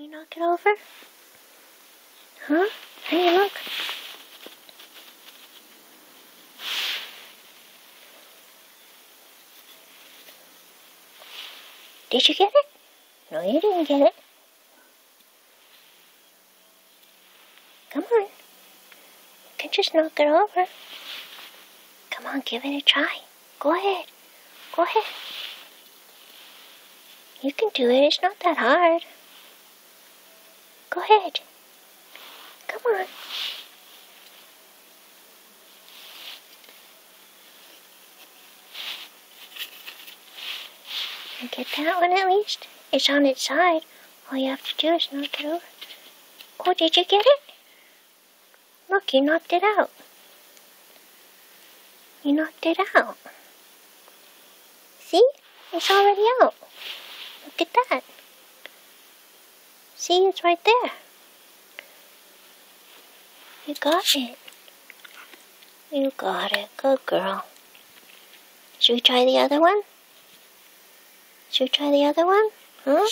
You knock it over? Huh? Hey, look. Did you get it? No, you didn't get it. Come on. You can just knock it over. Come on, give it a try. Go ahead. Go ahead. You can do it. It's not that hard. Go ahead. Come on. You get that one at least? It's on its side. All you have to do is knock it over. Oh, did you get it? Look, you knocked it out. You knocked it out. See? It's already out. Look at that. See, it's right there. You got it. You got it. Good girl. Should we try the other one? Should we try the other one? Huh?